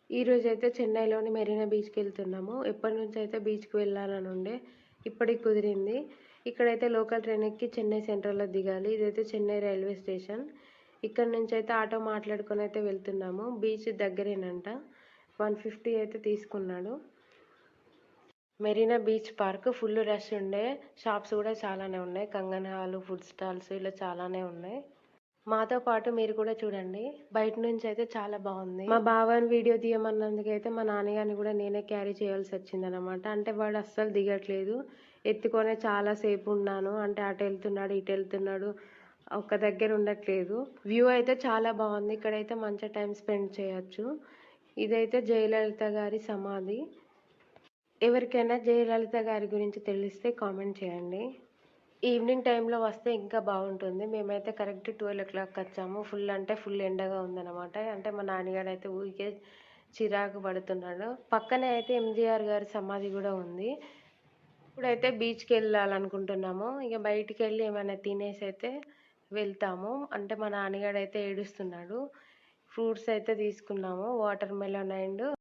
ఈరోజైతే చెన్నైలోని మెరీనా బీచ్కి వెళ్తున్నాము. ఎప్పటి నుంచి అయితే బీచ్కి వెళ్ళాలని ఉండే, ఇప్పటికి కుదిరింది. ఇక్కడైతే లోకల్ ట్రైన్ ఎక్కి చెన్నై సెంట్రల్లో దిగాలి. ఇదైతే చెన్నై రైల్వే స్టేషన్. ఇక్కడ నుంచి అయితే ఆటో మాట్లాడుకొని అయితే వెళ్తున్నాము. బీచ్ దగ్గరేనంట. 150 అయితే తీసుకున్నాడు. Marina beach park full rush ఉండే. షాప్స్ కూడా చాలానే ఉన్నాయి. కంగన్ హాల్, ఫుడ్ స్టాల్స్ ఇలా చాలానే ఉన్నాయి. మాతో పాటు మీరు కూడా చూడండి. బయట నుంచి అయితే చాలా బాగుంది. మా బావని వీడియో తీయమన్నందుకైతే మా నాన్నగారిని కూడా నేనే క్యారీ చేయాల్సి వచ్చిందనమాట. అంటే వాడు అస్సలు దిగట్లేదు. ఎత్తుకొనే చాలా సేపు ఉన్నాను. అంటే అటు వెళ్తున్నాడు, ఇటు వెళ్తున్నాడు, ఒక్క దగ్గర ఉండట్లేదు. వ్యూ అయితే చాలా బాగుంది. ఇక్కడైతే మంచిగా టైం స్పెండ్ చేయొచ్చు. ఇదైతే జయలలిత గారి సమాధి. ఎవరికైనా జయలలిత గారి గురించి తెలిస్తే కామెంట్ చేయండి. ఈవినింగ్ టైంలో వస్తే ఇంకా బాగుంటుంది. మేమైతే కరెక్ట్ 12 o'clock వచ్చాము. ఫుల్ అంటే ఫుల్ ఎండగా ఉందన్నమాట. అంటే మా నాన్నగారు అయితే ఊరికే చిరాకు పడుతున్నాడు. పక్కనే అయితే ఎంజీఆర్ గారి సమాధి కూడా ఉంది. ఇప్పుడైతే బీచ్కి వెళ్ళాలనుకుంటున్నాము. ఇక బయటికి వెళ్ళి ఏమైనా తినేసి అయితే వెళ్తాము. అంటే మా నాన్నగారు అయితే ఏడుస్తున్నాడు. ఫ్రూట్స్ అయితే తీసుకున్నాము, వాటర్ మెలన్ అండ్